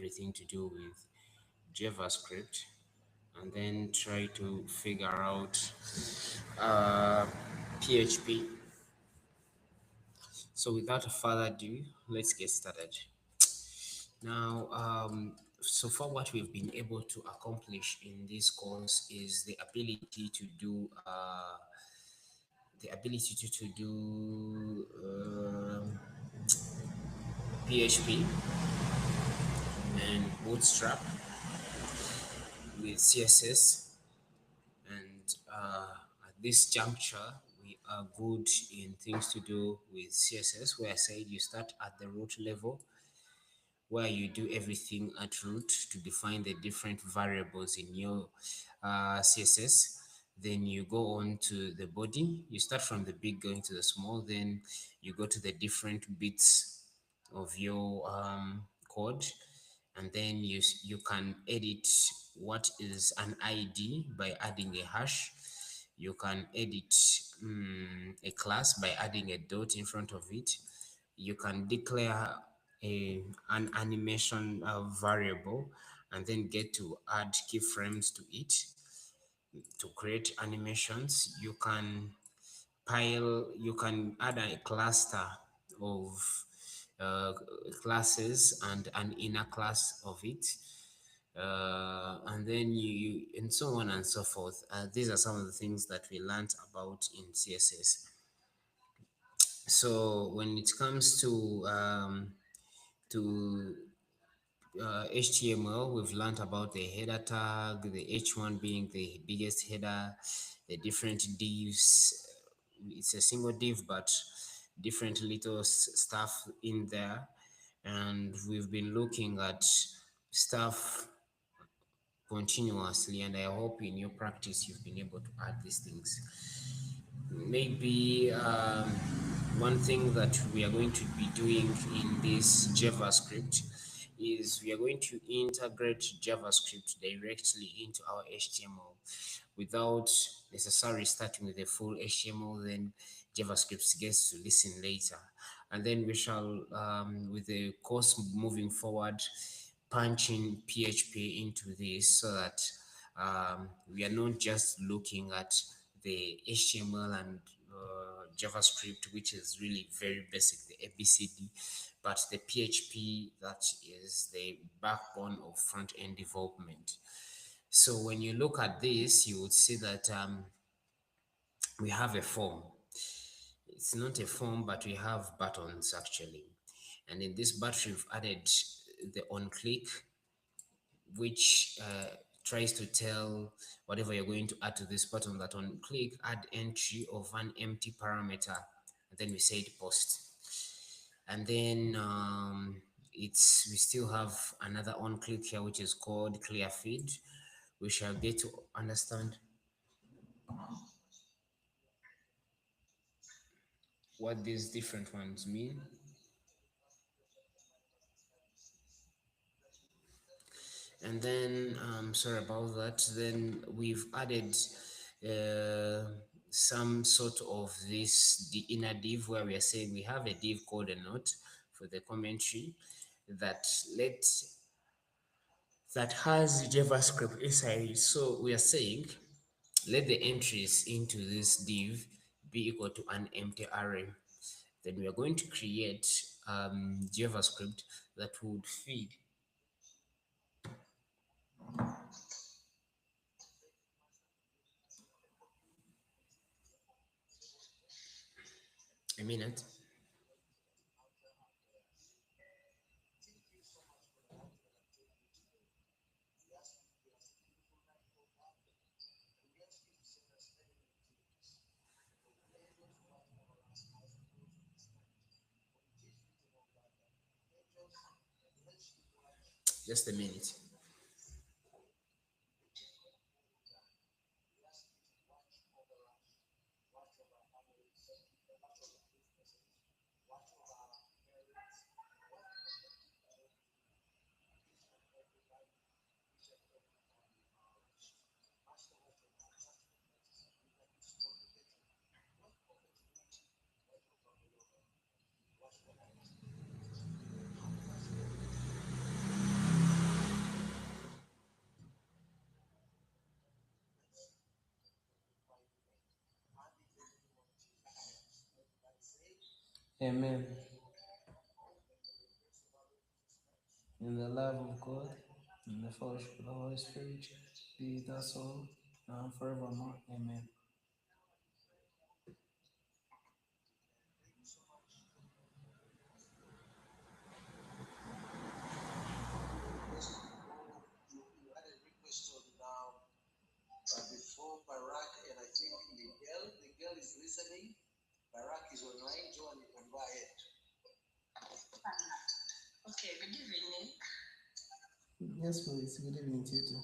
everything to do with JavaScript, and then try to figure out uh, PHP. So without further ado, let's get started. Now, so far what we've been able to accomplish in this course is the ability to do PHP and Bootstrap with CSS, and at this juncture we are good in things to do with CSS, where I said you start at the root level, where you do everything at root to define the different variables in your CSS. Then you go on to the body. You start from the big going to the small. Then you go to the different bits of your code, and then you can edit what is an ID by adding a hash. You can edit a class by adding a dot in front of it. You can declare an animation variable, and then get to add keyframes to it to create animations. You can add a cluster of classes and an inner class of it, and then and so on and so forth. These are some of the things that we learned about in CSS. So when it comes to HTML, we've learned about the header tag, the H1 being the biggest header, the different divs. It's a single div, but different little stuff in there. And we've been looking at stuff continuously, and I hope in your practice you've been able to add these things. Maybe one thing that we are going to be doing in this JavaScript is we are going to integrate JavaScript directly into our HTML without necessarily starting with the full HTML. Then JavaScript gets to listen later, and then we shall, with the course moving forward, punch in PHP into this, so that we are not just looking at the HTML and JavaScript, which is really very basic, the ABCD, but the PHP that is the backbone of front end development. So when you look at this, you would see that we have a form. It's not a form, but we have buttons actually. And in this button, we've added the on click, which tries to tell whatever you're going to add to this button, that on click add entry of an empty parameter, and then we say it post. And then we still have another on click here, which is called clear feed. We shall get to understand what these different ones mean. And then sorry about that, then we've added uh, some sort of the inner div, where we are saying we have a div called a note for the commentary that has JavaScript inside it. So we are saying let the entries into this div be equal to an empty array. Then we are going to create JavaScript that would feed a minute. Just a minute. Amen. In the love of God, in the fellowship of the Holy Spirit, be with us all, now and forevermore. Amen. You had a request on now before Barak, and I think Miguel is listening. Barak is online. John, you can go ahead. Okay, good evening. Yes, please. Good evening to you too.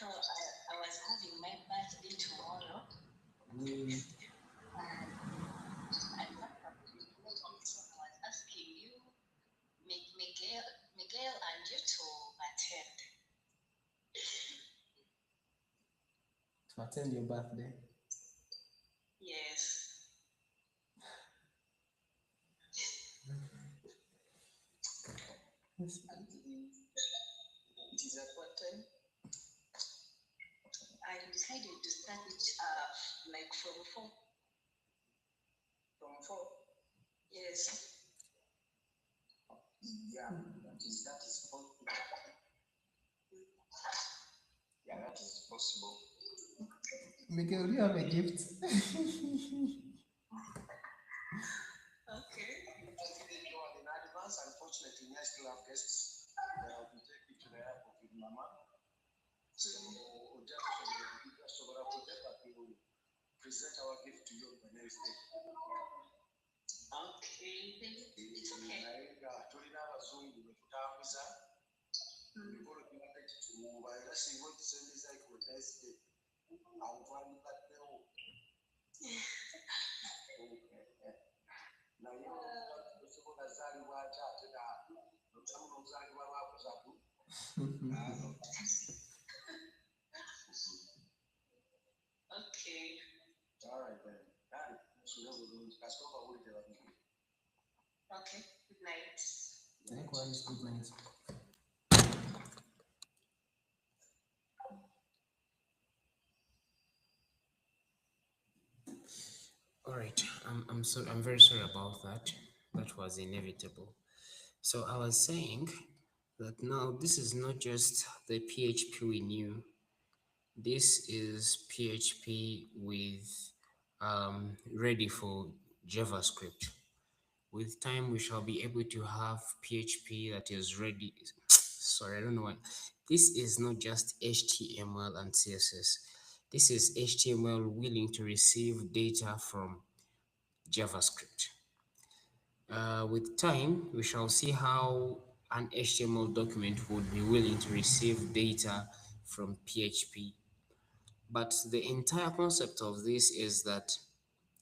So I was having my birthday tomorrow. Mm. I was asking you, Miguel, and you to attend. To attend your birthday. Yes. Yes. It is at what time? I decided to start it like from 4. From 4? Yes. Yeah, that is possible. Yeah, that is possible. Miguel, do you have a gift? Okay. Just didn't know in advance. Unfortunately, I still have guests. They have to take me to the airport with Mama. So, just over but we will present our gift to you on the next day. Okay. It's okay. Tulina abazungu bwe tutambuza emikolo gibadde kituwuuba era singa ogisembeza ku next day awo twandibaddewo naye osobola zaalibwa ate ate notabula ozaalibwa lwakusatu. Okay. All right then. Okay. Good night. Likewise, good night. All right. I'm very sorry about that. That was inevitable. So I was saying that now this is not just the PHP we knew. This is PHP with ready for JavaScript. With time, we shall be able to have PHP that is ready. Sorry, I don't know why. This is not just HTML and CSS. This is HTML willing to receive data from JavaScript. With time, we shall see how an HTML document would be willing to receive data from PHP. But the entire concept of this is that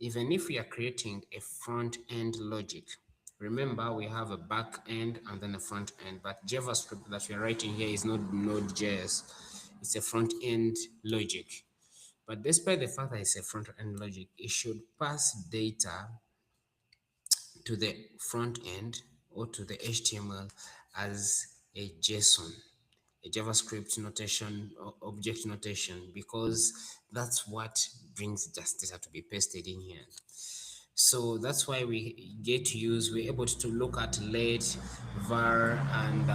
even if we are creating a front end logic, remember we have a back end and then a front end, but JavaScript that we are writing here is not Node.js, it's a front end logic. But despite the fact that it's a front end logic, it should pass data to the front end or to the HTML as a JSON, a JavaScript notation or object notation, because that's what brings just data to be pasted in here. So that's why we get to use, we're able to look at let, var, and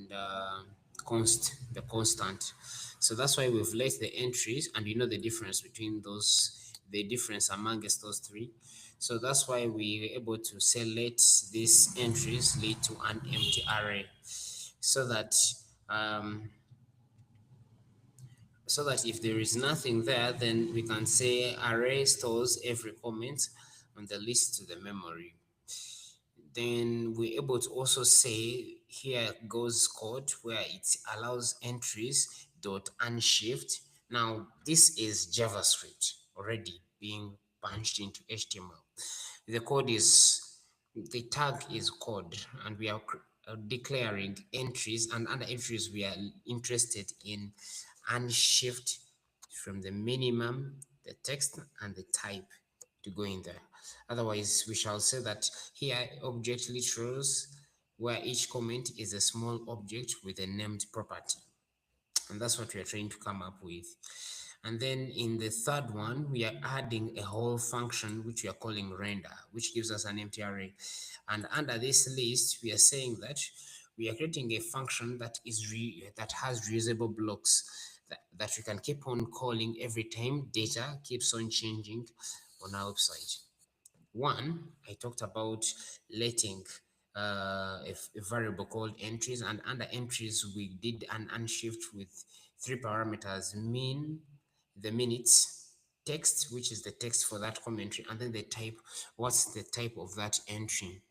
the constant. So that's why we've let the entries, and you know the difference between those, the difference amongst those three. So that's why we were able to say let these entries lead to an empty array, so that um, if there is nothing there, then we can say array stores every comment on the list to the memory. Then we're able to also say here goes code where it allows entries dot unshift. Now this is JavaScript already being punched into HTML. The code is, the tag is code, and we are declaring entries, and under entries we are interested in unshift from the minimum, the text, and the type to go in there. Otherwise, we shall say that here object literals, where each comment is a small object with a named property. And that's what we are trying to come up with. And then in the third one, we are adding a whole function which we are calling render, which gives us an empty array. And under this list, we are saying that we are creating a function that that has reusable blocks that we can keep on calling every time data keeps on changing on our website. One, I talked about letting a variable called entries, and under entries, we did an unshift with three parameters: mean, the minutes, text, which is the text for that commentary, and then the type. What's the type of that entry?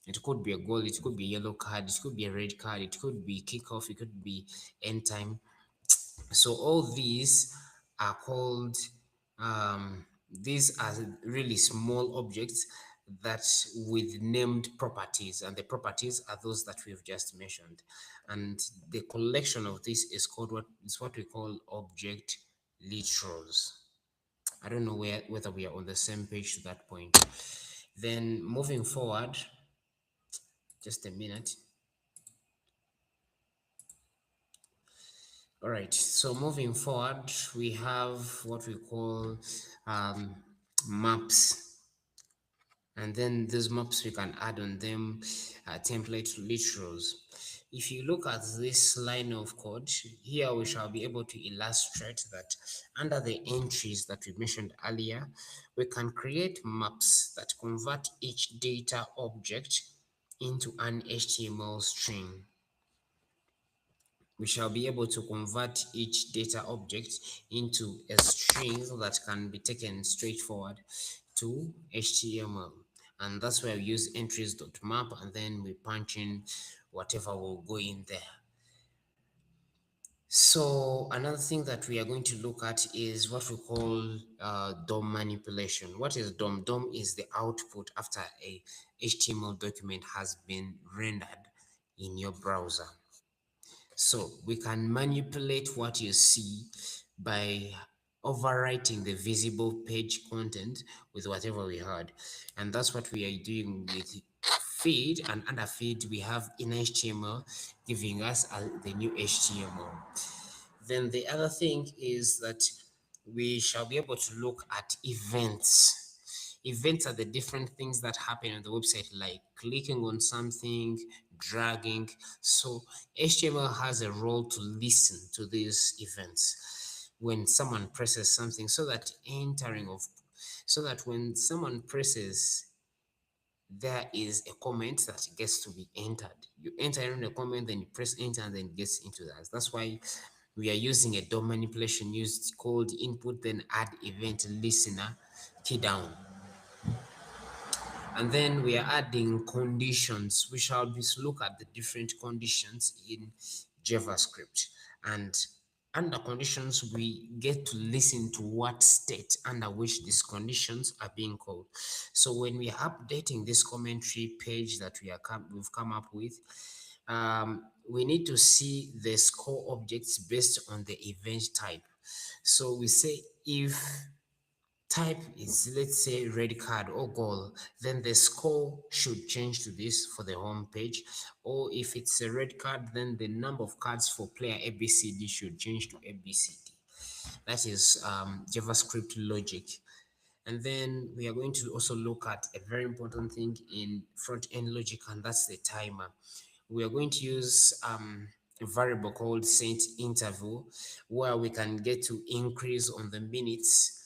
It could be a goal, it could be a yellow card, it could be a red card, it could be kickoff, it could be end time. So all these are called these are really small objects that with named properties, and the properties are those that we've just mentioned, and the collection of this is called what we call object literals. I don't know whether we are on the same page to that point. Then moving forward, just a minute. All right, so moving forward, we have what we call um, maps. And then these maps, we can add on them template literals. If you look at this line of code, here we shall be able to illustrate that under the entries that we mentioned earlier, we can create maps that convert each data object into an HTML string. We shall be able to convert each data object into a string that can be taken straightforward to HTML. And that's where we use entries.map, and then we punch in whatever will go in there. So another thing that we are going to look at is what we call DOM manipulation. What is DOM? DOM is the output after a HTML document has been rendered in your browser. So we can manipulate what you see by overwriting the visible page content with whatever we had. And that's what we are doing with feed, and under feed we have in HTML giving us the new HTML. Then the other thing is that we shall be able to look at events. Events are the different things that happen on the website, like clicking on something, dragging. So HTML has a role to listen to these events when someone presses something, so that when someone presses, there is a comment that gets to be entered. You enter in a comment, then you press enter, and then it gets into that. That's why we are using a DOM manipulation used called input, then add event listener key down. And then we are adding conditions. We shall be look at the different conditions in JavaScript. And under conditions, we get to listen to what state under which these conditions are being called. So when we are updating this commentary page that we've come up with, we need to see the score objects based on the event type. So we say if type is, let's say, red card or goal, then the score should change to this for the home page. Or if it's a red card, then the number of cards for player ABCD should change to ABCD. That is JavaScript logic. And then we are going to also look at a very important thing in front-end logic, and that's the timer. We are going to use a variable called set interval, where we can get to increase on the minutes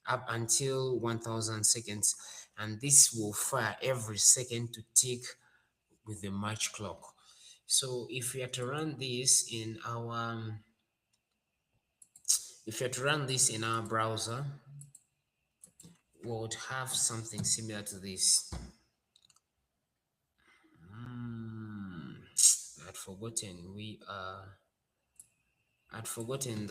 up until 1000 seconds, and this will fire every second to tick with the match clock. So if we are to run this in our browser, we would have something similar to this. I'd forgotten that we are I'd forgotten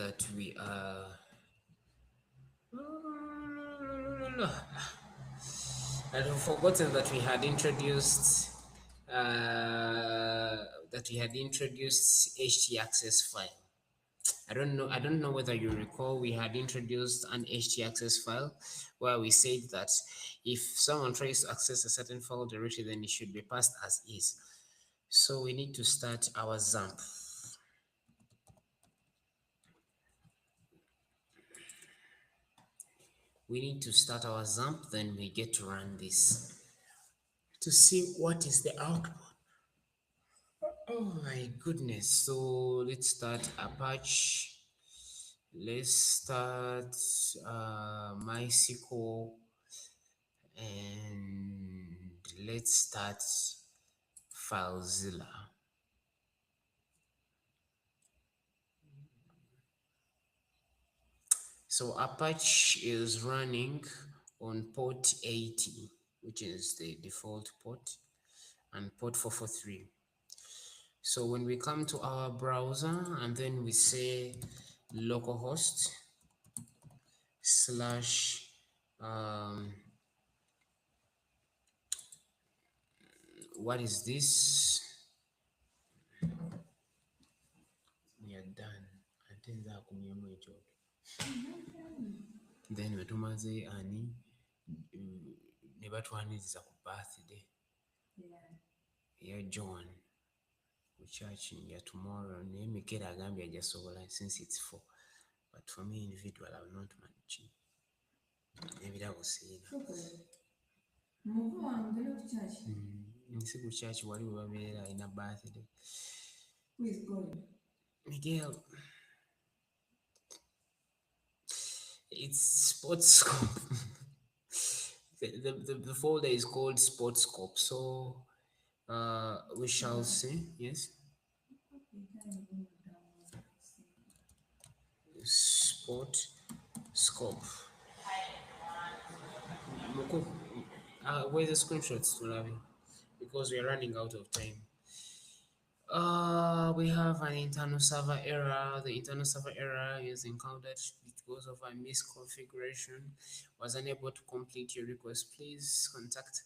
that we had introduced htaccess file. I don't know whether you recall we had introduced an htaccess file where we said that if someone tries to access a certain file directory, then it should be passed as is. So we need to start our XAMPP. we need to start our XAMPP, then we get to run this to see what is the output. Oh my goodness. So let's start Apache. Let's start MySQL, and let's start FileZilla. So Apache is running on port 80, which is the default port, and port 443. So when we come to our browser and then we say localhost slash what is this? We are done. Atenza kumyemu ekyoto. Then we tumaze ani ne batwaniriza ku birthday ya John ku church ya tomorrow. Naye Mikera agambye ajasobola since it's 4, but for me individual I will not manage. Ebirabo sirina. Nsi ku church wali we babeera alina birthday. Miguel, it's Sportscope. The folder is called Sportscope. So we shall see. Yes. Sportscope. Where's the screenshots to love you? Because we are running out of time. We have an internal server error. The internal server error is encountered because of a misconfiguration. Was unable to complete your request. Please contact.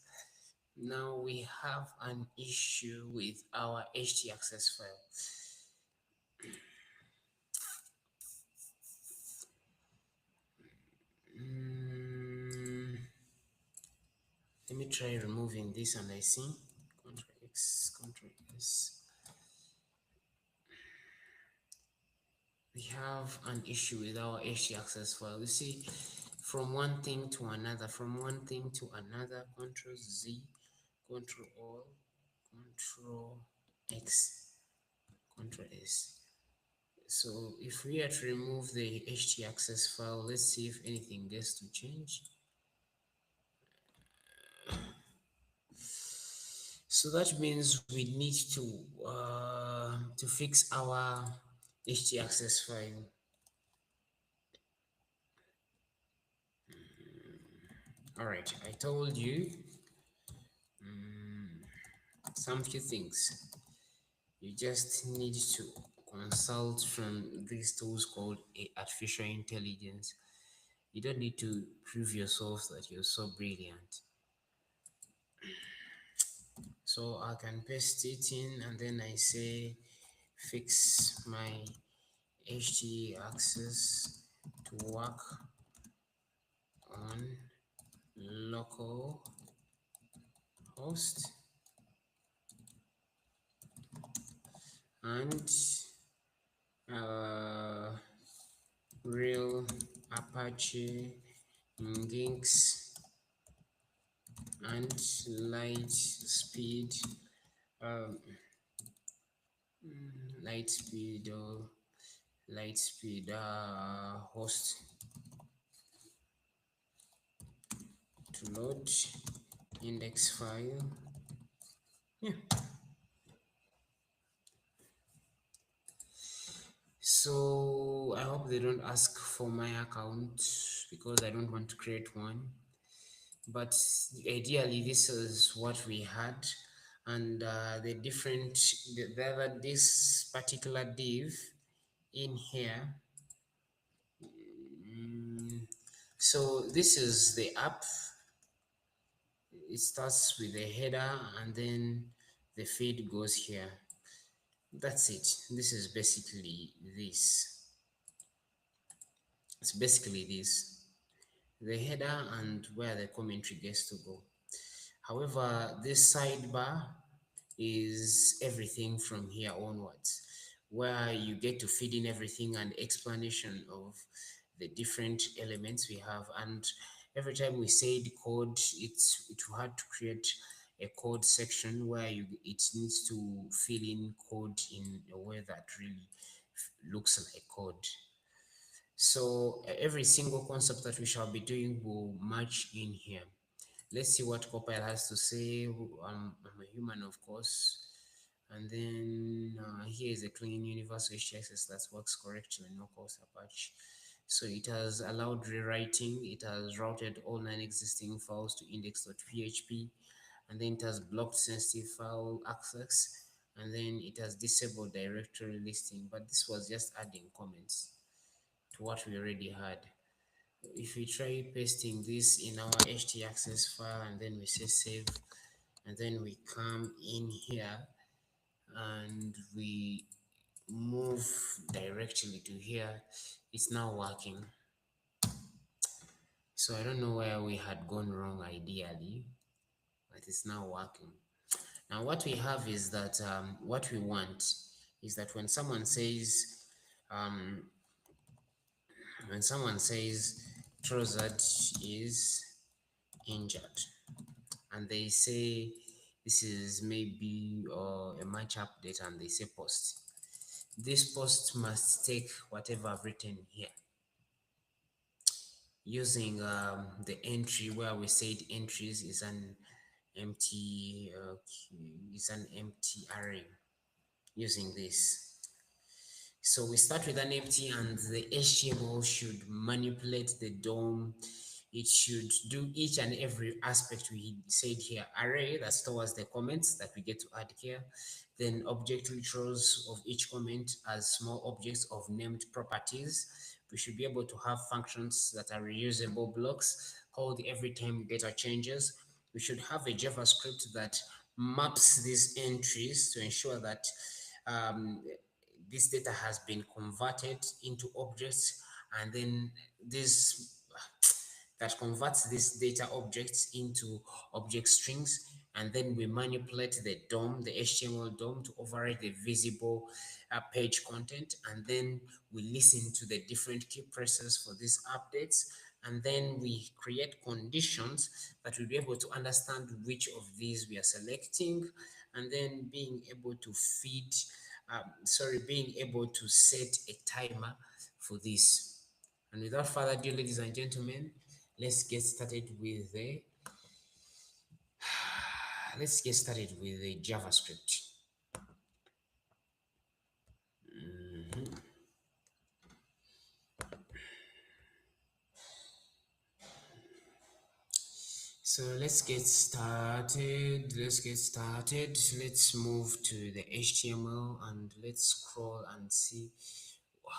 Now we have an issue with our htaccess file. Let me try removing this and I see Ctrl X, Ctrl S. We have an issue with our htaccess file. You see, from one thing to another, Ctrl Z, Ctrl Alt, Ctrl X, Ctrl S. So if we are to remove the htaccess file, let's see if anything gets to change. So that means we need to fix our htaccess file. All right, I told you some few things. You just need to consult from these tools called artificial intelligence. You don't need to prove yourself that you're so brilliant. So I can paste it in and then I say fix my htaccess to work on local host and real Apache Nginx and Lightspeed host to load index file. Yeah. So I hope they don't ask for my account because I don't want to create one. But ideally, this is what we had, and this particular div in here. So this is the app. It starts with the header and then the feed goes here. That's it. This is basically this. It's basically this. The header and where the commentary gets to go. However, this sidebar is everything from here onwards, where you get to feed in everything and explanation of the different elements we have. And Every time we said code, it had to create a code section where it needs to fill in code in a way that really looks like code. So every single concept that we shall be doing will match in here. Let's see what Copile has to say. I'm a human, of course. And then here is a clean universal HTXS that works correctly, no cause Apache. So it has allowed rewriting, it has routed all non-existing files to index.php, and then it has blocked sensitive file access, and then it has disabled directory listing. But this was just adding comments to what we already had. If we try pasting this in our htaccess file and then we say save, and then we come in here and we move directly to here, it's now working. So I don't know where we had gone wrong ideally, but it's now working. Now what we have is that what we want is that um, when someone says Trozad is injured, and they say this is maybe a match update, and they say post, this post must take whatever I've written here using the entry where we said entries is an empty array using this. So we start with an empty, and the HTML should manipulate the DOM. It should do each and every aspect we said here. Array that stores the comments that we get to add here. Then object literals of each comment as small objects of named properties. We should be able to have functions that are reusable blocks called every time we get our changes. We should have a JavaScript that maps these entries to ensure that um, this data has been converted into objects, and then this that converts these data objects into object strings, and then we manipulate the DOM, the HTML DOM, to override the visible page content, and then we listen to the different key presses for these updates, and then we create conditions that will be able to understand which of these we are selecting, and then being able to set a timer for this. And without further ado, ladies and gentlemen, let's get started with the JavaScript. So let's get started. Let's move to the HTML and let's scroll and see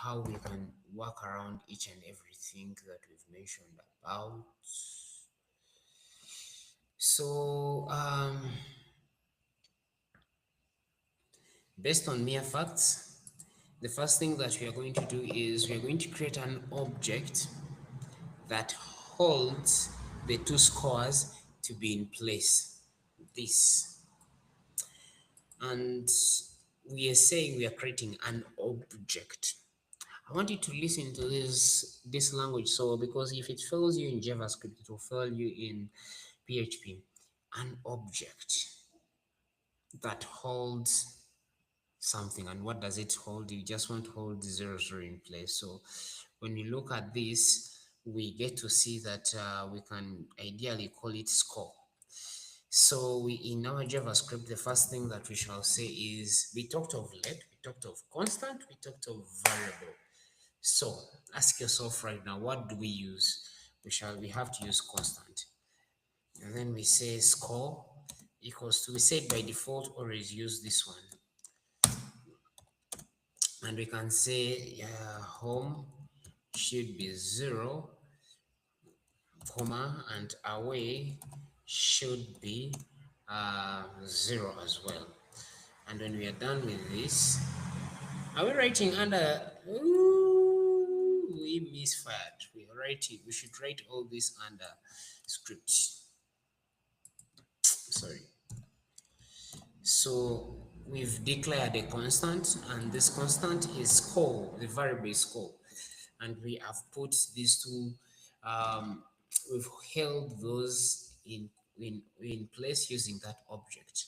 how we can work around each and everything that we've mentioned about. So based on mere facts, the first thing that we are going to do is we are going to create an object that holds the two scores to be in place. This. And we are saying we are creating an object. I want you to listen to this language. So because if it fails you in JavaScript, it will fail you in PHP. An object that holds something. And what does it hold? You just want to hold 0, 0 in place. So when we look at this, we get to see that we can ideally call it score. So in our JavaScript, the first thing that we shall say is we talked of let, we talked of constant, we talked of variable. So ask yourself right now, what do we use? We have to use constant. And then we say score equals to, we said by default always use this one. And we can say home should be 0, comma, and away should be 0 as well. And when we are done with this, are we writing under? Ooh, we misfired. We should write all this under script. Sorry. So we've declared a constant, and this constant is score. The variable is score, and we have put these two we've held those in place using that object.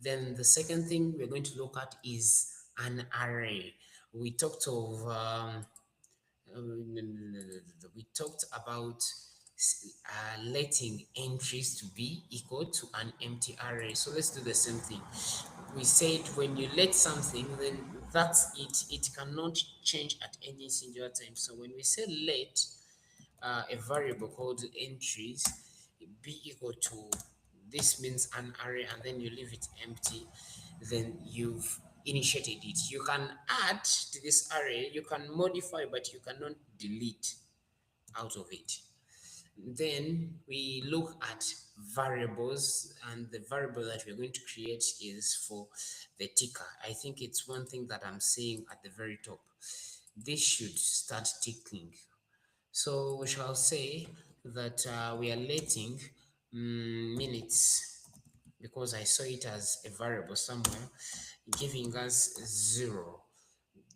Then the second thing we're going to look at is an array. We talked of we talked about letting entries to be equal to an empty array. So let's do the same thing. We said when you let something, then that's it. It cannot change at any singular time. So when we say let a variable called entries be equal to, this means an array, and then you leave it empty, then you've initiated it. You can add to this array, you can modify, but you cannot delete out of it. Then we look at variables, and the variable that we're going to create is for the ticker. I think it's one thing that I'm seeing at the very top. This should start ticking. So we shall say that we are letting minutes, because I saw it as a variable somewhere, giving us 0.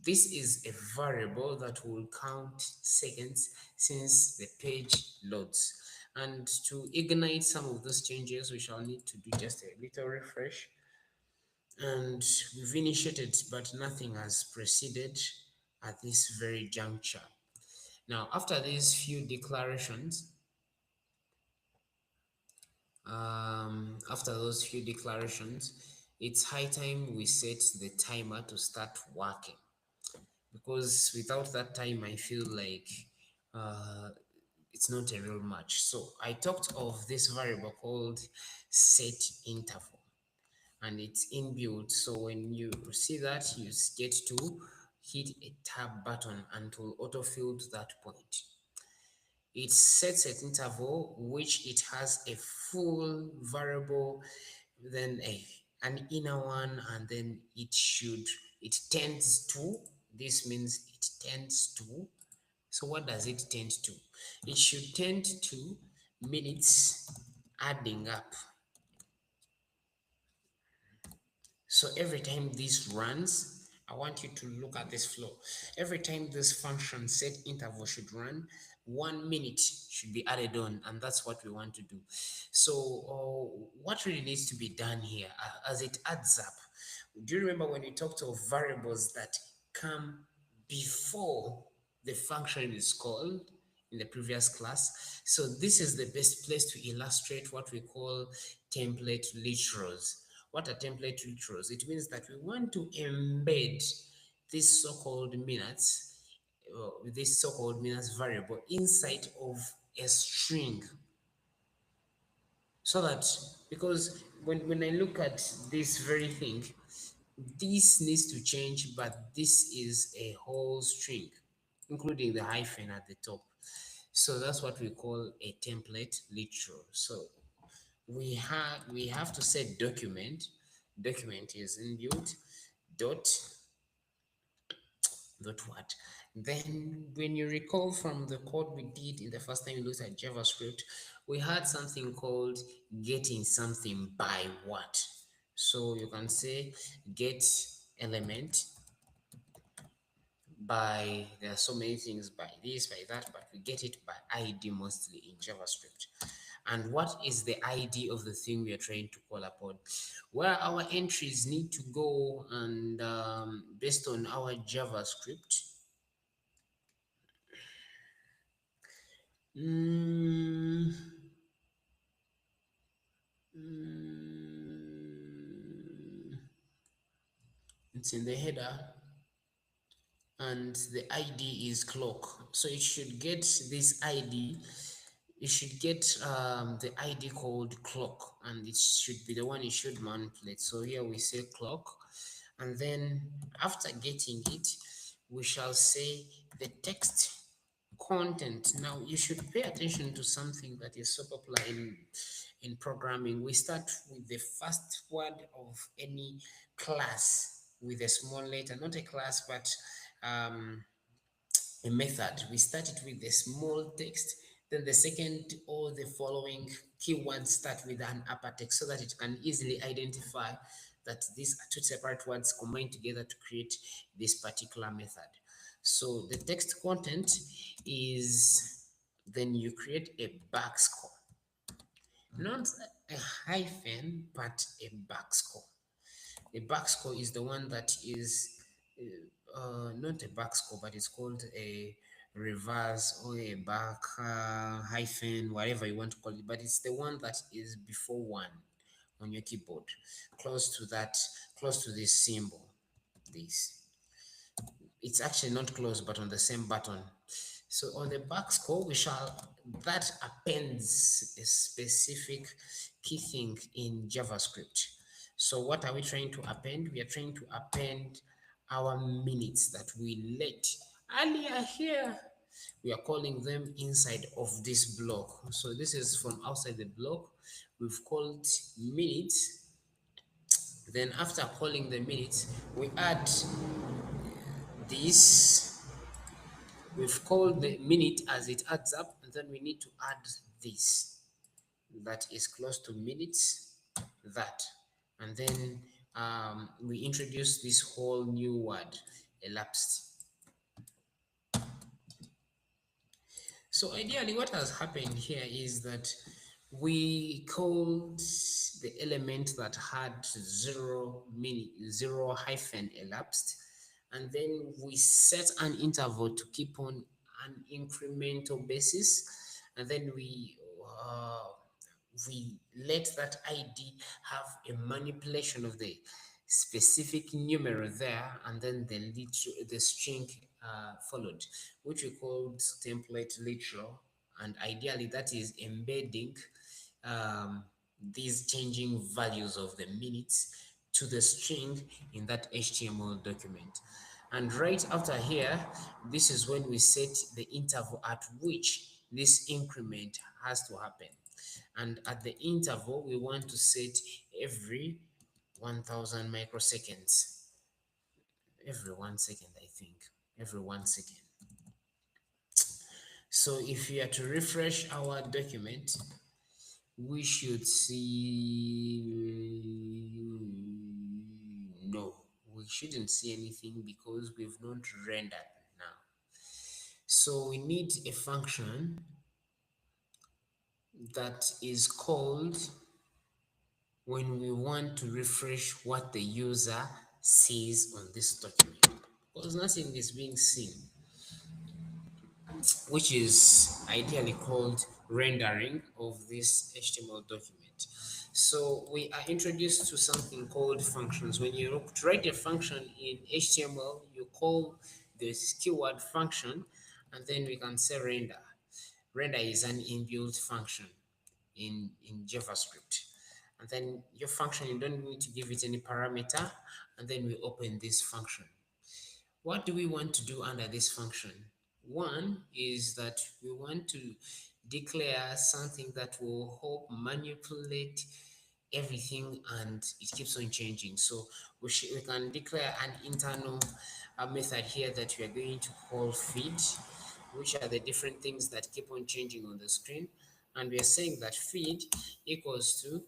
This is a variable that will count seconds since the page loads. And to ignite some of those changes, we shall need to do just a little refresh. And we've initiated, but nothing has proceeded at this very juncture. Now, after these few declarations, after those few declarations, it's high time we set the timer to start working, because without that time, I feel like uh, it's not a real match. So I talked of this variable called set interval, and it's inbuilt. So when you see that, you get to hit a tab button and it will autofill to that point. It sets an interval which it has a full variable, then an inner one, and then it tends to, this means it tends to. So what does it tend to? It should tend to minutes adding up. So every time this runs, I want you to look at this flow. Every time this function set interval should run, 1 minute should be added on, and that's what we want to do. So what really needs to be done here as it adds up? Do you remember when we talked of variables that come before the function is called in the previous class? So this is the best place to illustrate what we call template literals. What are template literals? It means that we want to embed this so-called minutes, this so-called minutes variable inside of a string, so that, because when I look at this very thing, this needs to change, but this is a whole string, including the hyphen at the top. So that's what we call a template literal. So we have to set document. Document is inbuilt dot what. Then when you recall from the code we did in the first time we looked at JavaScript, we had something called getting something by what. So you can say get element by, there are so many things, by this, by that, but we get it by ID mostly in JavaScript. And what is the ID of the thing we are trying to call upon? Where our entries need to go, and based on our JavaScript, mm, mm, it's in the header, and the ID is clock. So it should get this ID. It should get the ID called clock, and it should be the one it should manipulate. So here we say clock, and then after getting it, we shall say the text content. Now you should pay attention to something that is so popular in programming. We start with the first word of any class with a small letter, not a class, but um, a method. We start it with a small text, then the second or the following keywords start with an upper text, so that it can easily identify that these are two separate words combined together to create this particular method. So the text content is Then you create a backscore, not a hyphen, but a backscore. A backscore is the one that is not a backscore, but it's called a reverse or a back hyphen, whatever you want to call it. But it's the one that is before one on your keyboard, close to that, close to this symbol. This it's actually not close, but on the same button. So on the backscore, that appends a specific key thing in JavaScript. So what are we trying to append? We are trying to append our minutes that we let earlier here. We are calling them inside of this block. So this is from outside the block. We've called minutes. Then after calling the minutes, we add this. We've called the minute as it adds up, and then we need to add this that is close to minutes, that. And then we introduce this whole new word, elapsed. So ideally what has happened here is that we called the element that had zero hyphen elapsed, and then we set an interval to keep on an incremental basis, and then we let that ID have a manipulation of the specific numero there, and then the string followed, which we called template literal. And ideally, that is embedding um, these changing values of the minutes to the string in that HTML document. And right after here, this is when we set the interval at which this increment has to happen. And at the interval, we want to set every 1000 microseconds. Every 1 second, I think. Every 1 second. So if we are to refresh our document, we should see no, we shouldn't see anything because we've not rendered now. So we need a function that is called when we want to refresh what the user sees on this document, because nothing is being seen, which is ideally called rendering of this HTML document. So we are introduced to something called functions. When you write a function in HTML, you call this keyword function, and then we can say render. Render is an inbuilt function in JavaScript. And then your function, you don't need to give it any parameter, and then we open this function. What do we want to do under this function? One is that we want to declare something that will help manipulate everything, and it keeps on changing. So we can declare an internal method here that we are going to call feed, which are the different things that keep on changing on the screen. And we are saying that feed equals to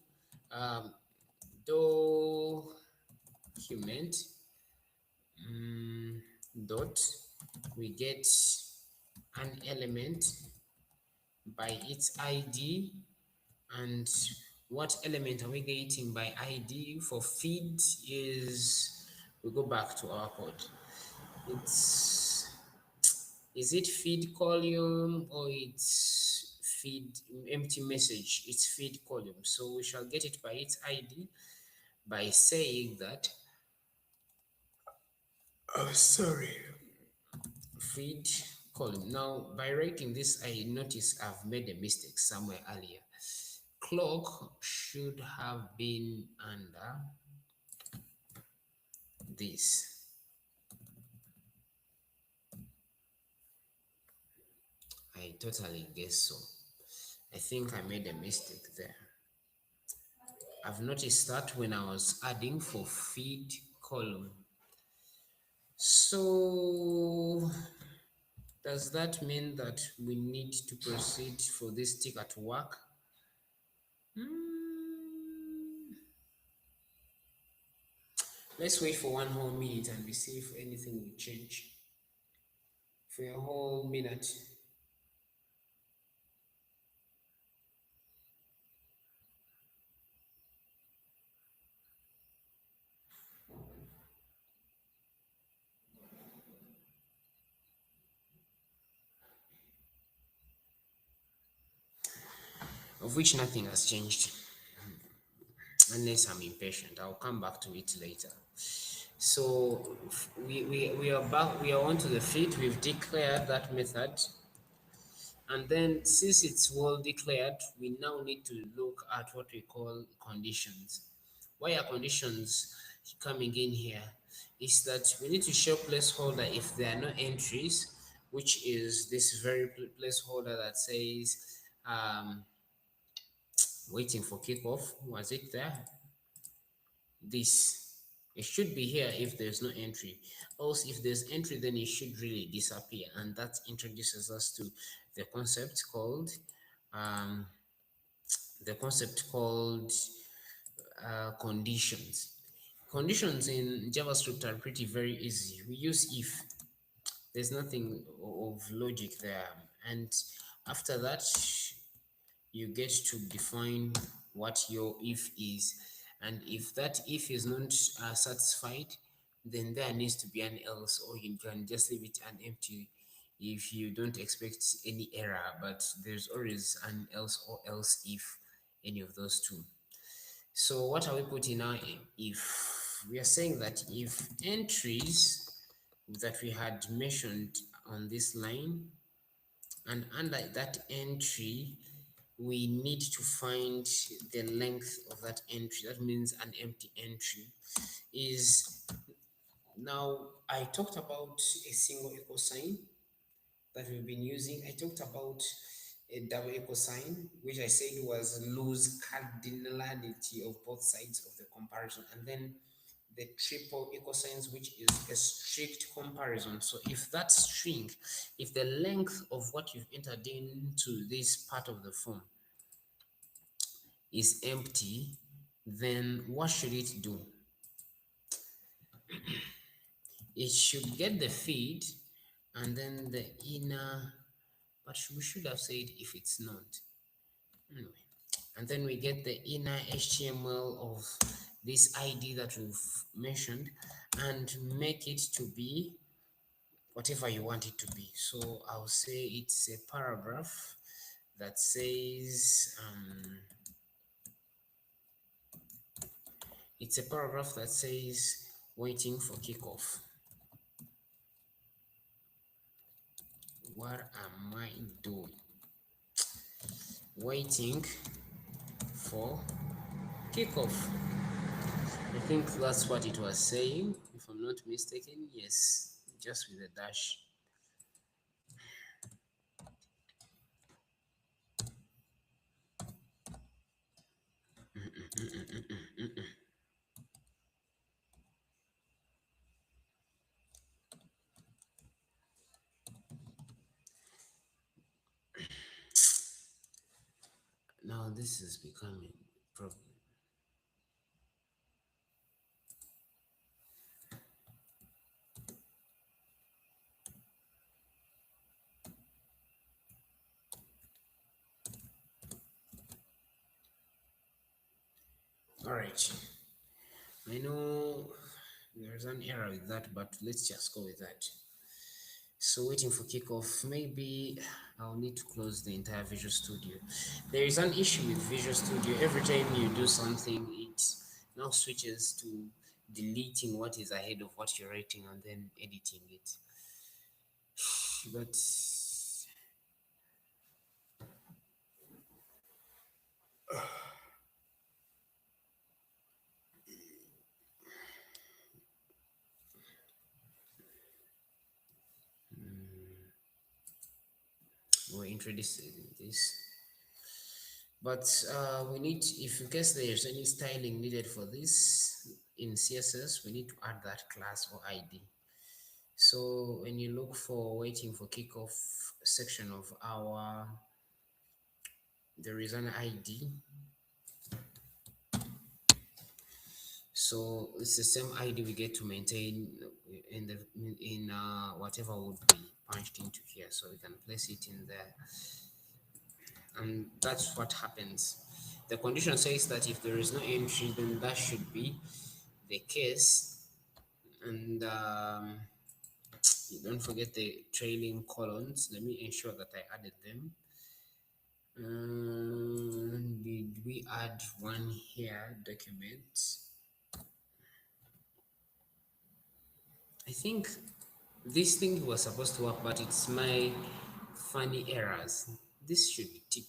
document dot, we get an element by its ID. And what element are we getting by ID for feed is, we go back to our code. Is it feed column or it's feed empty message? It's feed column. So we shall get it by its ID by saying that feed column. Now, by writing this, I notice I've made a mistake somewhere earlier. Clock should have been under this. I totally guess so. I think I made a mistake there. I've noticed that when I was adding for feed column. So does that mean that we need to proceed for this ticker to work? Let's wait for 1 whole minute and we see if anything will change. For a whole minute. of which nothing has changed unless I'm impatient. I'll come back to it later. So we are back, we are on to the feet. We've declared that method. And then since it's well declared, we now need to look at what we call conditions. Why are conditions coming in here? Is that we need to show placeholder if there are no entries, which is this very placeholder that says waiting for kickoff. Was it there? This. It should be here if there's no entry. Also, if there's entry, then it should really disappear. And that introduces us to the concept called um, conditions. Conditions in JavaScript are pretty very easy. We use if. There's nothing of logic there. And after that, you get to define what your if is. And if that if is not satisfied, then there needs to be an else, or you can just leave it an empty if you don't expect any error, but there's always an else or else if any of those two. So what are we putting now? If we are saying that if entries that we had mentioned on this line, and under that entry we need to find the length of that entry, that means an empty entry is. Now I talked about a single equal sign that we've been using. I talked about a double equal sign, which I said was lose cardinality of both sides of the comparison, and then the triple equal signs, which is a strict comparison. So if that string, if the length of what you've entered into this part of the form is empty, then what should it do? It should get the feed and then the inner, but we should have said if it's not. Anyway, and then we get the inner HTML of this ID that we've mentioned and make it to be whatever you want it to be. So I'll say it's a paragraph that says waiting for kickoff. What am I doing? Waiting for kickoff. I think that's what it was saying, if I'm not mistaken. Yes, just with a dash. Now this is becoming a problem. All right. I know there's an error with that, but let's just go with that. So waiting for kickoff, maybe I'll need to close the entire Visual Studio. There is an issue with Visual Studio. Every time you do something, it now switches to deleting what is ahead of what you're writing and then editing it. But we're introducing this. But we need, if in case there's any styling needed for this in CSS, we need to add that class or ID. So when you look for waiting for kickoff section of our, there is an ID. So it's the same ID we get to maintain in whatever would be punched into here. So we can place it in there, and that's what happens. The condition says that if there is no entry, then that should be the case. And don't forget the trailing colons. Let me ensure that I added them. Did we add one here? Document. I think this thing was supposed to work, but it's my funny errors. This should tick.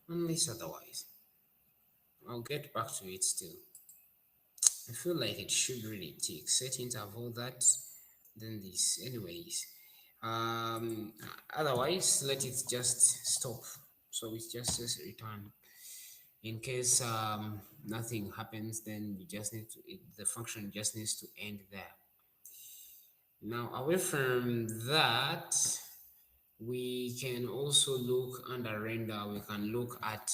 Unless otherwise. I'll get back to it still. I feel like it should really tick. Set interval that, then this. Anyways, otherwise let it just stop. So it just says return. In case nothing happens, then you just need to the function just needs to end there. Now away from that, we can also look under render. We can look at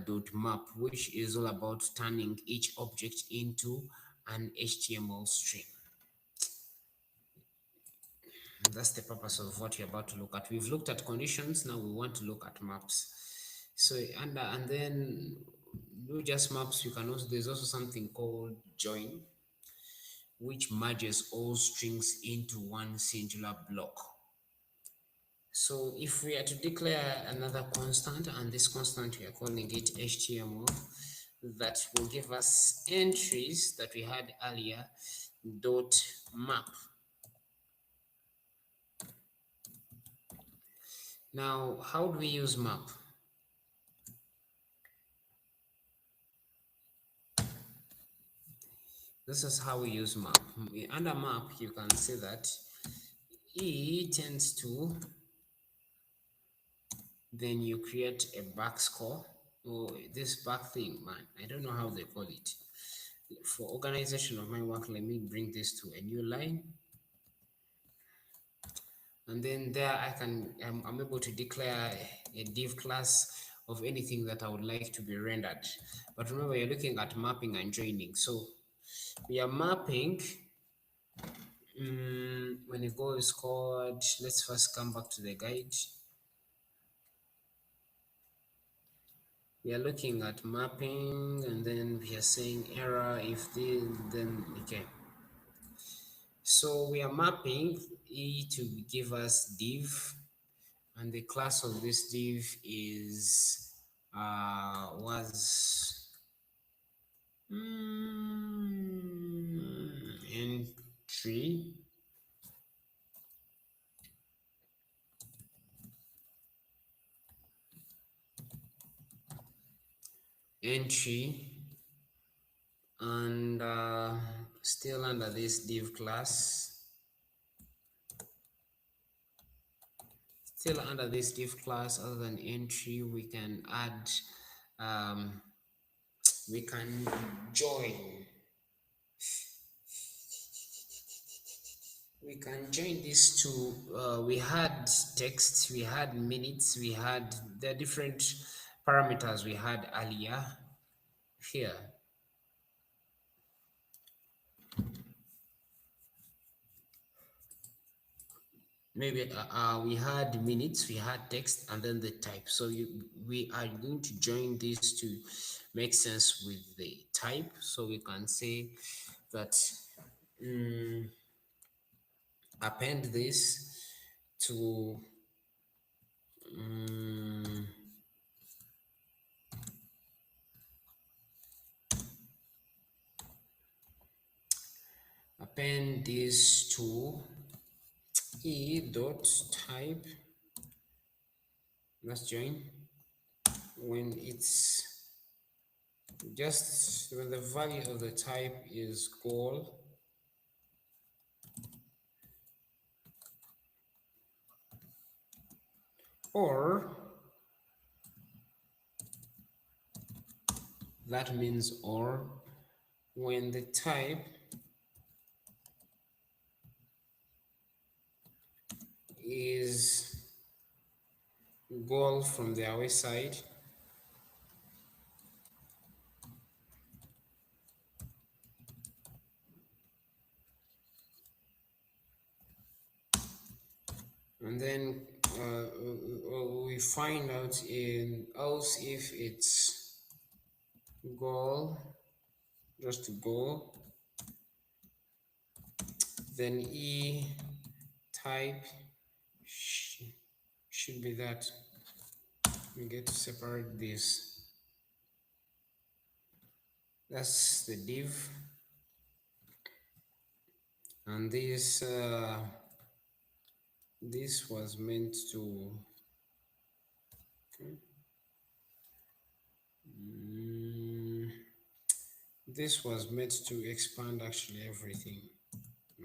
dot map, which is all about turning each object into an HTML string. That's the purpose of what you're about to look at. We've looked at conditions, now we want to look at maps. So and then do just maps. You can also, there's also something called join, which merges all strings into one singular block. So if we are to declare another constant, and this constant we are calling it HTML, that will give us entries that we had earlier, dot map. Now, how do we use map? This is how we use map. Under map, you can see that E tends to, then you create a back score, or this back thing, man, I don't know how they call it. For organization of my work, let me bring this to a new line. And then there I'm able to declare a div class of anything that I would like to be rendered. But remember, you're looking at mapping and joining. So we are mapping. When a goal is scored, let's first come back to the guide. We are looking at mapping, and then we are saying error if this, then okay. So we are mapping E to give us div, and the class of this div is was entry. And still under this div class, other than entry, we can add we can join these two. We had text, we had minutes, we had the different parameters we had earlier here. Maybe we had minutes, we had text, and then the type. So we are going to join these to make sense with the type. So we can say that append this to append this to E dot type. Let's join when it's just when the value of the type is goal, or that means or when the type is goal from the away side, and then we find out in else if it's goal just to go, then E type should be that. We get to separate this. That's the div, and this was meant to this was meant to expand actually everything.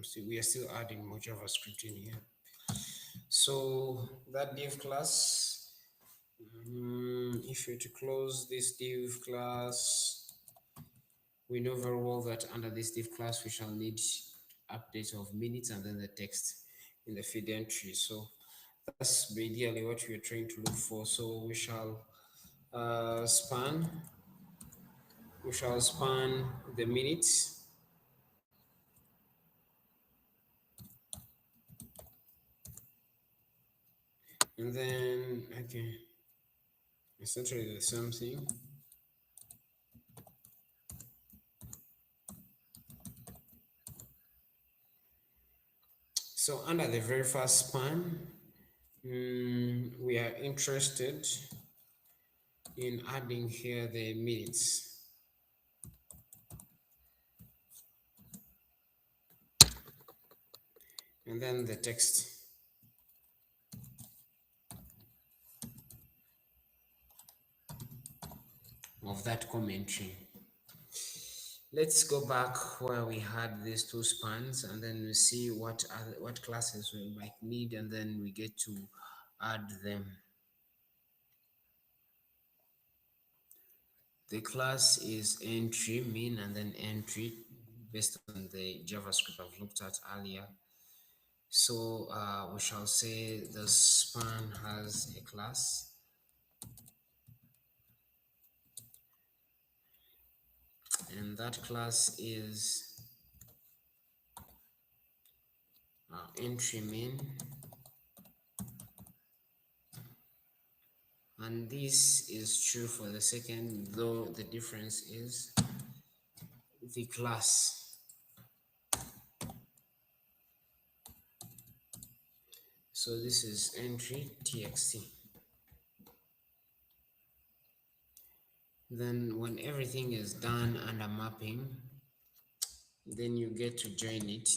See, we are still adding more JavaScript in here. So that div class, if you're to close this div class, we know very well that under this div class we shall need update of minutes and then the text in the feed entry. So that's ideally what we are trying to look for. So we shall span the minutes, and then okay, essentially the same thing. So under the very first span, we are interested in adding here the minutes. And then the text. Of that commentary. Let's go back where we had these two spans and then we see what classes we might need, and then we get to add them. The class is entry min and then entry based on the JavaScript I've looked at earlier. So we shall say the span has a class, and that class is entry min, and this is true for the second, though the difference is the class. So this is entry txt. Then when everything is done under mapping, then you get to join it,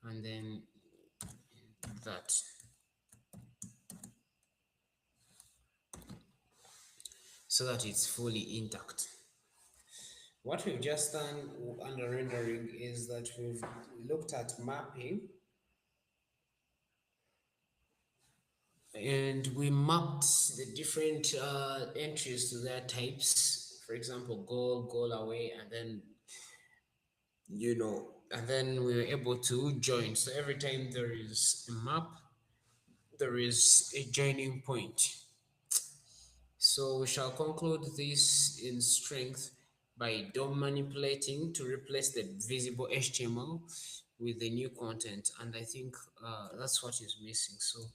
and then that. So that it's fully intact. What we've just done under rendering is that we've looked at mapping, and we mapped the different entries to their types. For example, goal away, and then and then we were able to join. So every time there is a map, there is a joining point. So we shall conclude this in strength by DOM manipulating to replace the visible HTML with the new content, and I think that's what is missing. So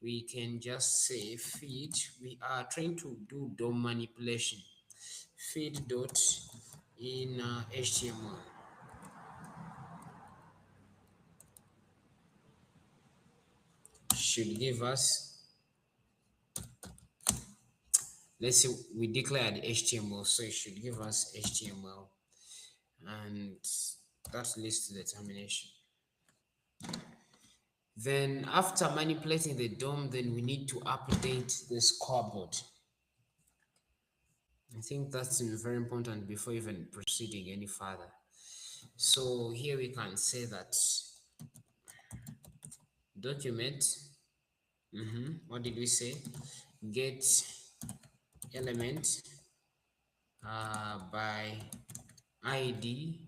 we can just say feed. We are trying to do DOM manipulation. Feed dot in HTML. Should give us, let's say we declared HTML, so it should give us HTML, and that leads to the termination. Then after manipulating the DOM, then we need to update the scoreboard. I think that's very important before even proceeding any further. So here we can say that document, what did we say? Get element by ID,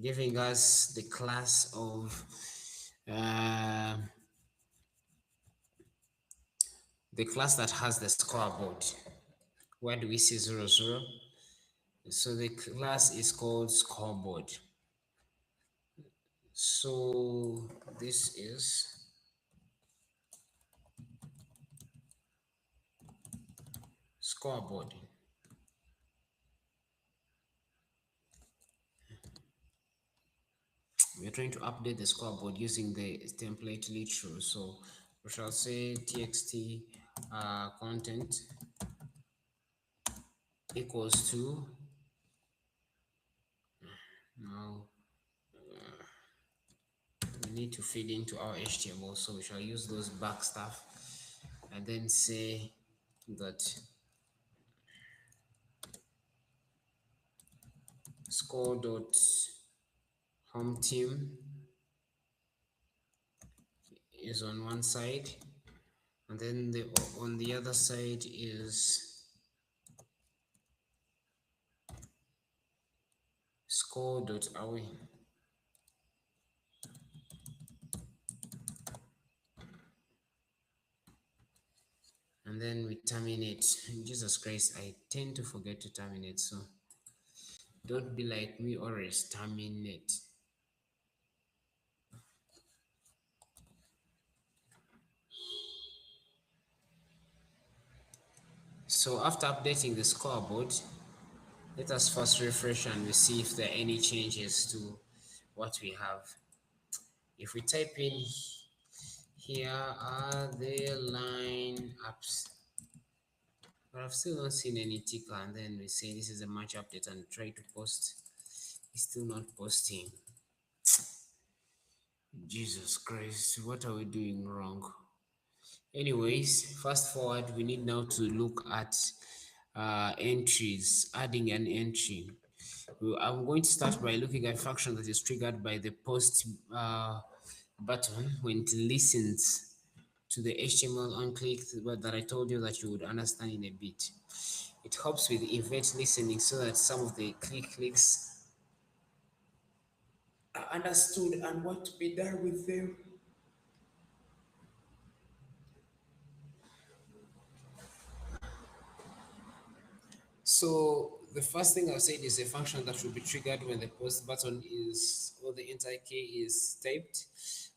giving us the class of the class that has the scoreboard. Where do we see 0, 0? So the class is called scoreboard. So this is scoreboard. we're trying to update the scoreboard using the template literal. So we shall say txt content equals to, now we need to feed into our HTML, so we shall use those back stuff and then say that score dot home team is on one side, and then on the other side is score dot away. And then we terminate. Jesus Christ, I tend to forget to terminate, so don't be like me, always terminate. So after updating the scoreboard, let us first refresh and we see if there are any changes to what we have. If we type in here are the line apps, but I've still not seen any ticker, and then we say this is a match update and try to post. It's still not posting. Jesus Christ, what are we doing wrong? Anyways, fast forward, we need now to look at entries, adding an entry. I'm going to start by looking at function that is triggered by the post button when it listens to the HTML on click that I told you that you would understand in a bit. It helps with event listening so that some of the clicks are understood and what to be done with them. So the first thing I'll say is a function that will be triggered when the post button is, or the enter key is typed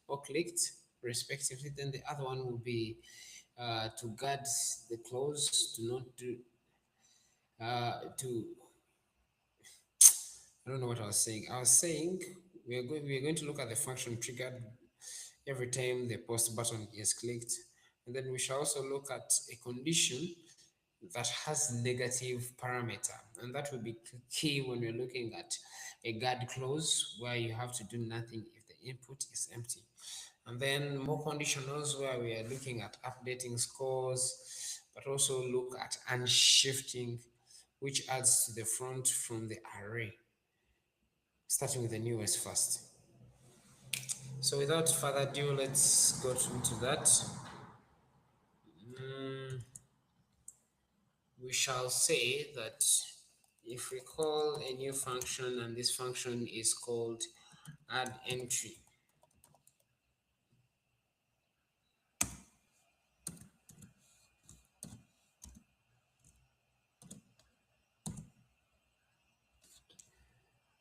or clicked respectively. Then the other one will be to guard the close, to not do, to, I don't know what I was saying. I was saying we are going to look at the function triggered every time the post button is clicked. And then we shall also look at a condition that has negative parameter, and that will be key when we're looking at a guard close where you have to do nothing if the input is empty. And then more conditionals where we are looking at updating scores, but also look at unshifting, which adds to the front from the array, starting with the newest first. So without further ado, let's go into that. We shall say that if we call a new function, and this function is called add entry,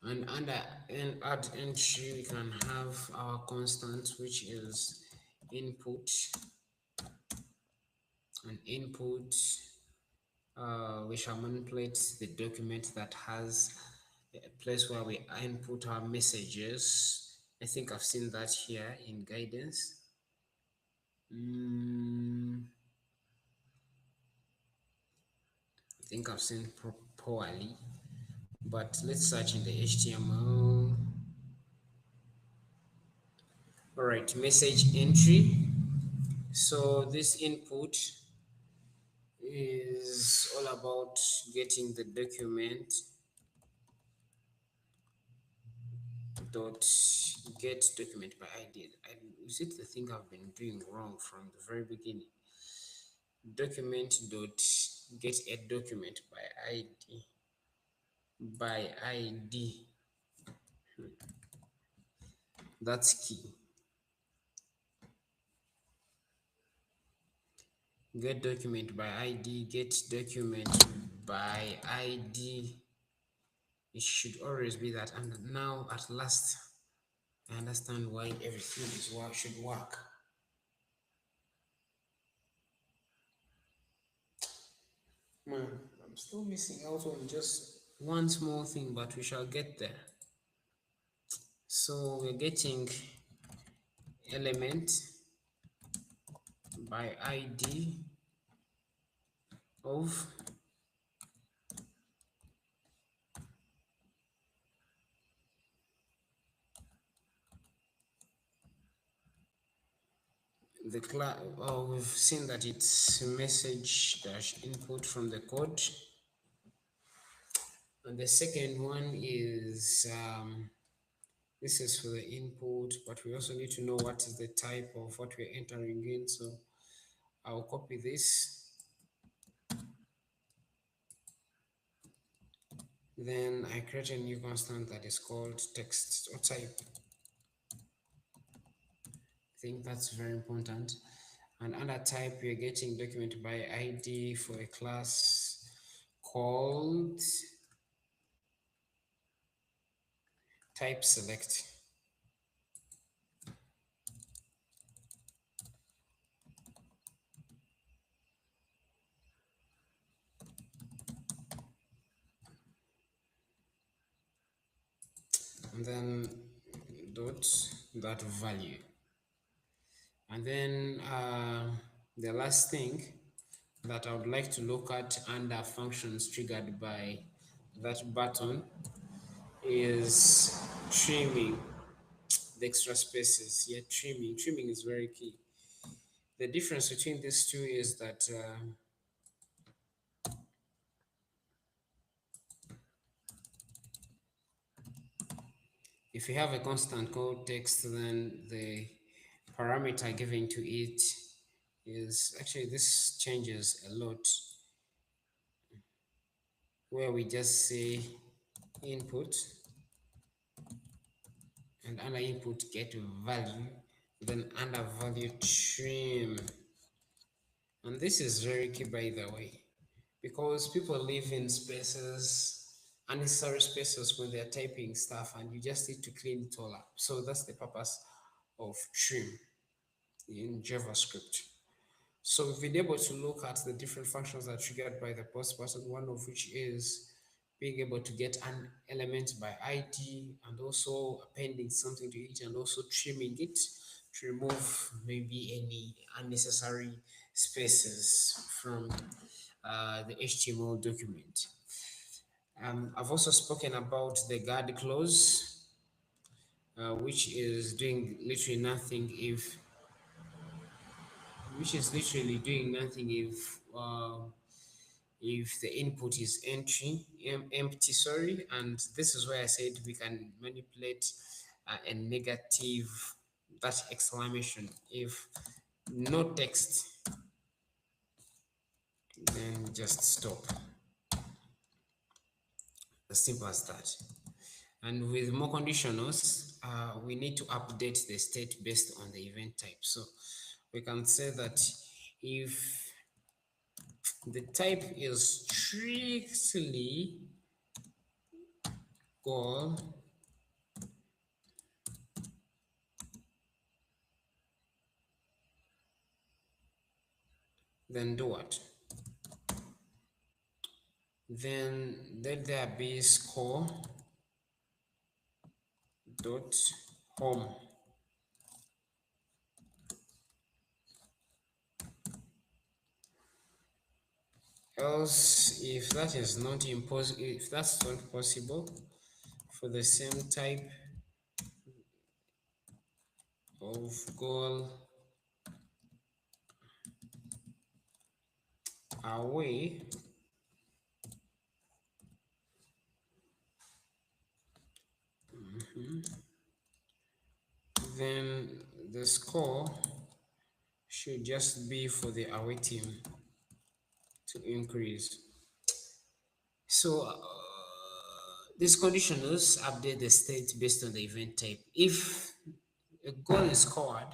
and under an add entry we can have our constant, which is input, and input we shall manipulate the document that has a place where we input our messages. I think I've seen that here in guidance. I think I've seen poorly, but let's search in the HTML. All right, message entry. So this input is all about getting the document dot get document by ID. Is it the thing I've been doing wrong from the very beginning? Document dot get a document by ID. By ID. That's key. Get document by ID, get document by ID. It should always be that. And now at last I understand why everything should work. Man, I'm still missing out on just one small thing, but we shall get there. So we're getting element by ID of the class. We've seen that it's message dash input from the code, and the second one is this is for the input, but we also need to know what is the type of what we're entering in. So I'll copy this, then I create a new constant that is called text or type. I think that's very important. And under type, we're getting document by ID for a class called type select. And then dot that value. And then the last thing that I would like to look at under functions triggered by that button is trimming the extra spaces. Yeah, trimming is very key. The difference between these two is that if you have a constant called text, then the parameter given to it is actually, this changes a lot, where we just say input, and under input get value, then under value trim. And this is very key, by the way, because people live in spaces, unnecessary spaces, when they're typing stuff, and you just need to clean it all up. So that's the purpose of trim in JavaScript. So we've been able to look at the different functions that are triggered by the post button, one of which is being able to get an element by ID and also appending something to it, and also trimming it to remove maybe any unnecessary spaces from the HTML document. I've also spoken about the guard clause, which is doing literally nothing if the input is empty, sorry. And this is where I said we can manipulate a negative, that exclamation. If no text, then just stop, as simple as that. And with more conditionals, we need to update the state based on the event type. So we can say that if the type is strictly goal, then do what? Then let there be score dot home. Else, if that is not impossible, if that's not possible, for the same type of goal away, then the score should just be for the away team to increase. So these conditionals update the state based on the event type. If a goal is scored,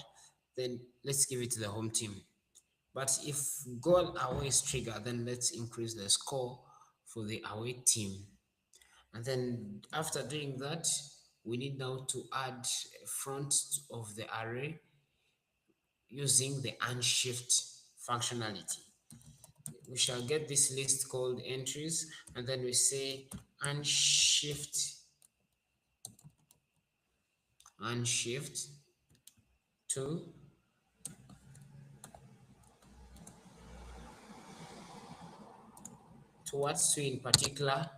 then let's give it to the home team. But if goal away is triggered, then let's increase the score for the away team. And then after doing that, we need now to add a front of the array using the unshift functionality. We shall get this list called entries, and then we say unshift and shift to towards two in particular.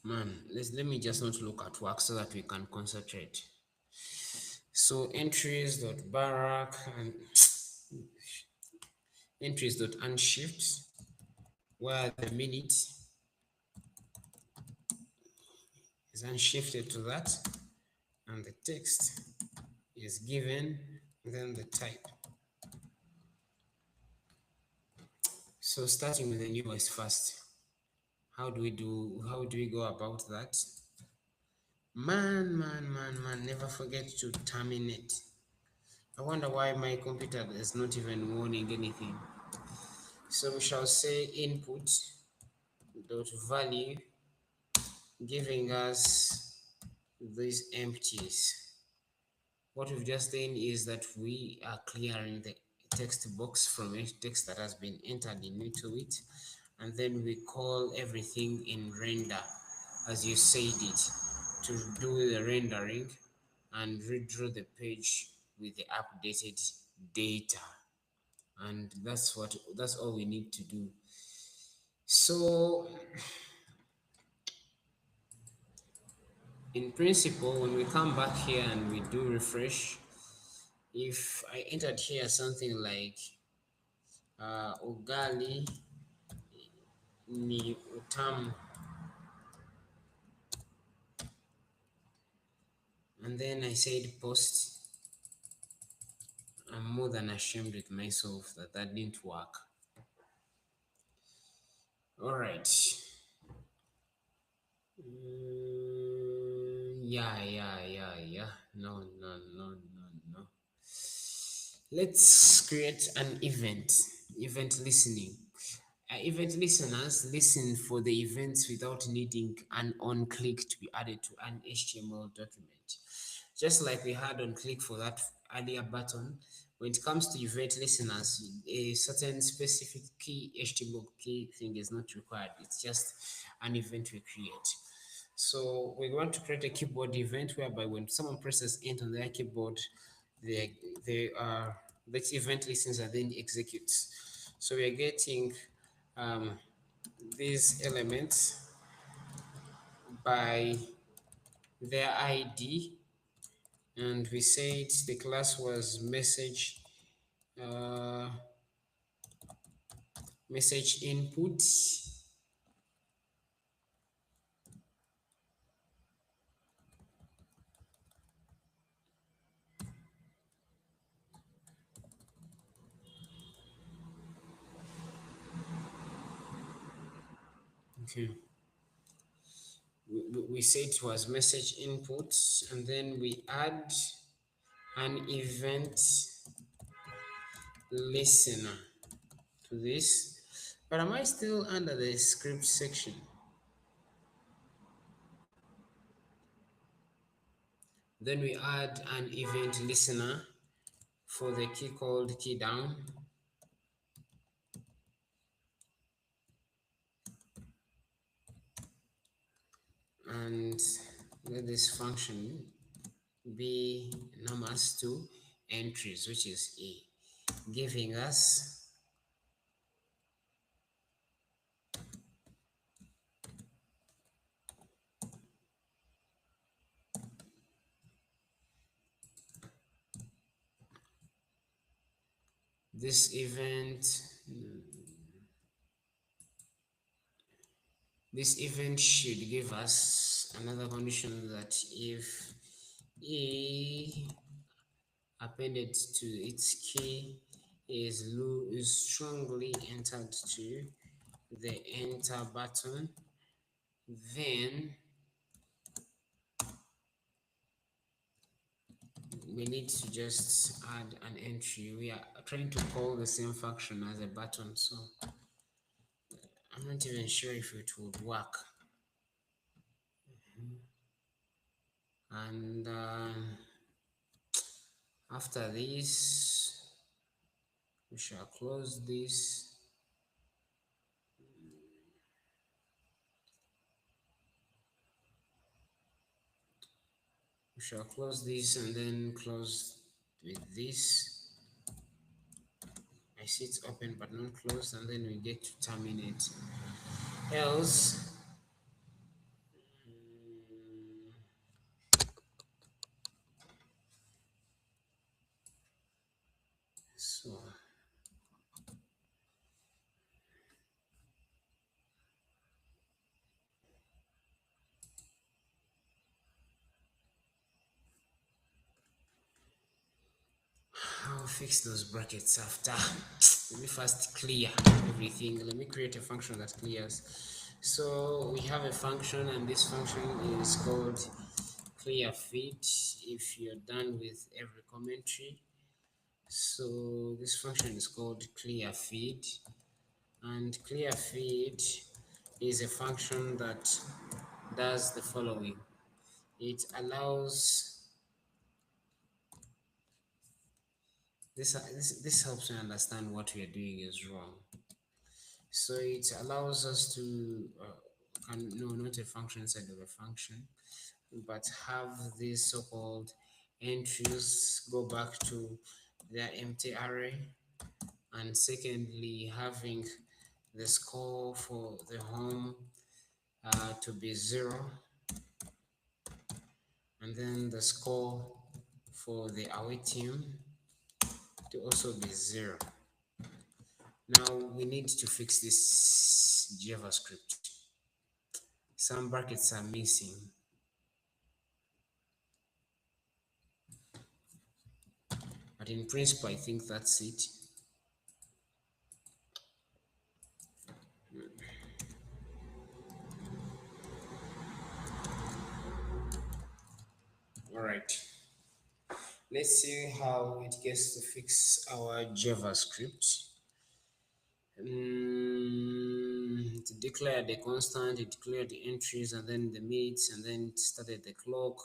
Man, let me just not look at work so that we can concentrate. So entries dot barak and entries dot unshift, where the minute is unshifted to that, and the text is given, then the type. So starting with the newest first. How do we go about that? Man, never forget to terminate. I wonder why my computer is not even warning anything. So we shall say input dot value, giving us these empties. What we've just done is that we are clearing the text box from a text that has been entered into it, and then we call everything in render as you said it to do the rendering and redraw the page with the updated data. And that's all we need to do. So in principle, when we come back here and we do refresh, if I entered here something like ugali ni utamu, and then I said post, I'm more than ashamed with myself that didn't work. All right. Yeah. No. Let's create an event listening. Event listeners listen for the events without needing an on click to be added to an HTML document. Just like we had on click for that earlier button, when it comes to event listeners, a certain specific key HTML key thing is not required. It's just an event we create. So we want to create a keyboard event whereby when someone presses enter on their keyboard, they are this event listens and then executes. So we are getting um, these elements by their ID, and we said the class was uh, message input. Okay. We said it was message input, and then we add an event listener to this. But am I still under the script section? Then we add an event listener for the key called key down. And let this function be numbers to entries, which is A, giving us this event. This event should give us another condition that if A appended to its key is strongly entered to the enter button, then we need to just add an entry. We are trying to call the same function as a button, so I'm not even sure if it would work. And after this, we shall close this. We shall close this and then close with this. I see it's open but not closed, and then we get to terminate. Else, so I'll fix those brackets after. Let me first clear everything. Let me create a function that clears. So we have a function, and this function is called clear feed. If you're done with every commentary, so this function is called clear feed, and clear feed is a function that does the following. It allows this helps me understand what we are doing is wrong. So it allows us to no, not a function inside of a function, but have these so-called entries go back to their empty array, and secondly having the score for the home to be 0, and then the score for the away team to also be 0. Now we need to fix this JavaScript. Some brackets are missing. But in principle, I think that's it. All right. Let's see how it gets to fix our JavaScript. It declared the constant, it declared the entries, and then the minutes, and then it started the clock.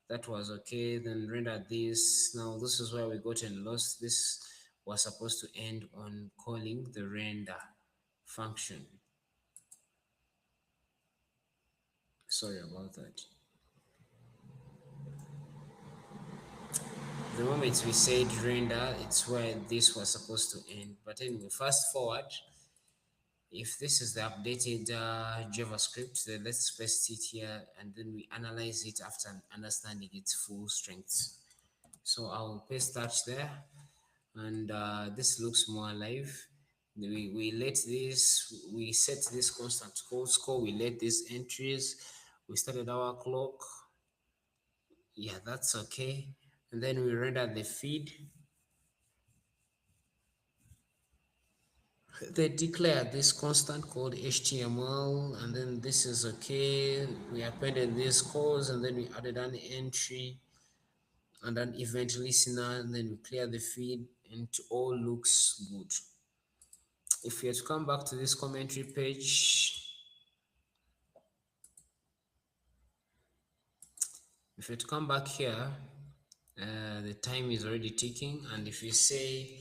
That was okay. Then rendered this. Now this is where we got and lost. This was supposed to end on calling the render function. Sorry about that. The moment we said render, it's where this was supposed to end. But anyway, fast forward. If this is the updated JavaScript, then let's paste it here and then we analyze it after understanding its full strengths. So I'll paste that there, and this looks more alive. We let this, we set this constant score, we let these entries, we started our clock. Yeah, that's okay. And then we render the feed. They declare this constant called HTML, and then this is okay. We appended this calls, and then we added an entry and an event listener, and then we clear the feed, and it all looks good. If we have to come back to this commentary page, if you have to come back here, the time is already ticking, and if you say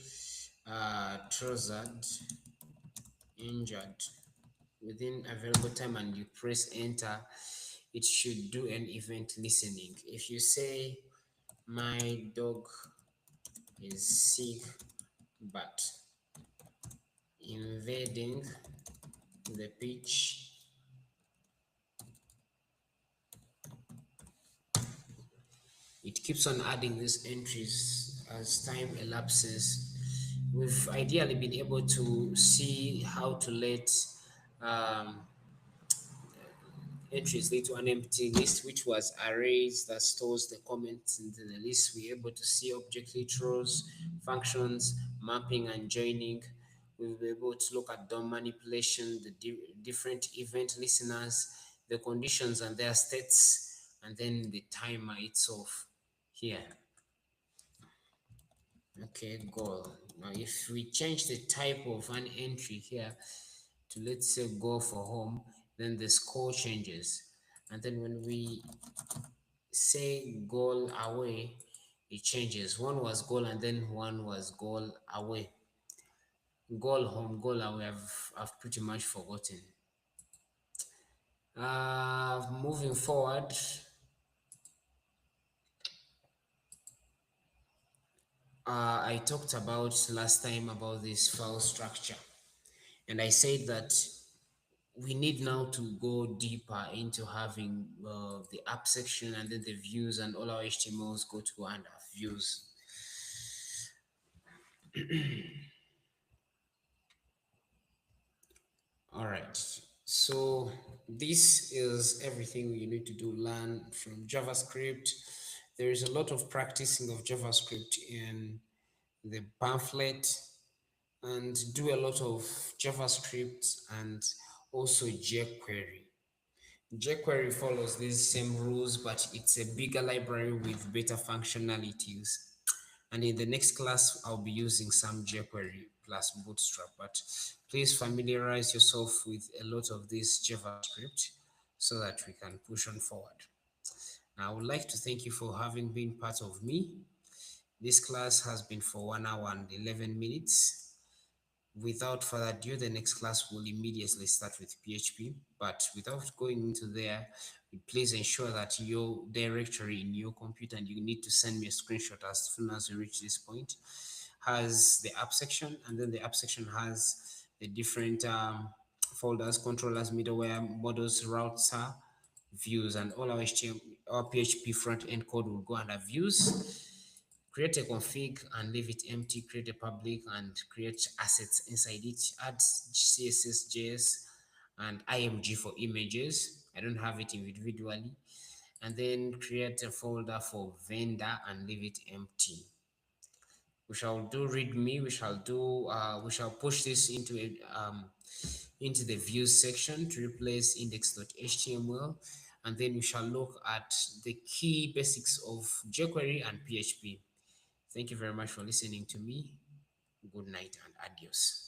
trousered injured within available time and you press enter, it should do an event listening. If you say my dog is sick but invading the pitch, it keeps on adding these entries as time elapses. We've ideally been able to see how to let um, entries lead to an empty list, which was arrays that stores the comments into the list. We're able to see object literals, functions, mapping, and joining. We'll be able to look at DOM manipulation, the different event listeners, the conditions and their states, and then the timer itself here. Okay, goal. Now, if we change the type of an entry here to, let's say, go for home, then the score changes. And then when we say goal away, it changes. One was goal and then one was goal away. Goal home, goal away, I've pretty much forgotten. Moving forward, I talked about last time about this file structure, and I said that we need now to go deeper into having the app section and then the views, and all our HTMLs go to under views. All right. So this is everything you need to do. Learn from JavaScript. There is a lot of practicing of JavaScript in the pamphlet, and do a lot of JavaScript and also jQuery. jQuery follows these same rules, but it's a bigger library with better functionalities. And in the next class, I'll be using some jQuery plus Bootstrap. But please familiarize yourself with a lot of this JavaScript so that we can push on forward. Now, I would like to thank you for having been part of me. This class has been for 1 hour and 11 minutes. Without further ado, the next class will immediately start with PHP. But without going into there, please ensure that your directory in your computer, and you need to send me a screenshot as soon as you reach this point, has the app section, and then the app section has the different folders: controllers, middleware, models, router, views, and all our HTML, our PHP front end code will go under views. Create a config and leave it empty. Create a public and create assets inside it. Add CSS, JS, and IMG for images. I don't have it individually. And then create a folder for vendor and leave it empty. We shall do readme. We shall push this into the views section to replace index.html, and then we shall look at the key basics of jQuery and PHP. Thank you very much for listening to me. Good night and adios.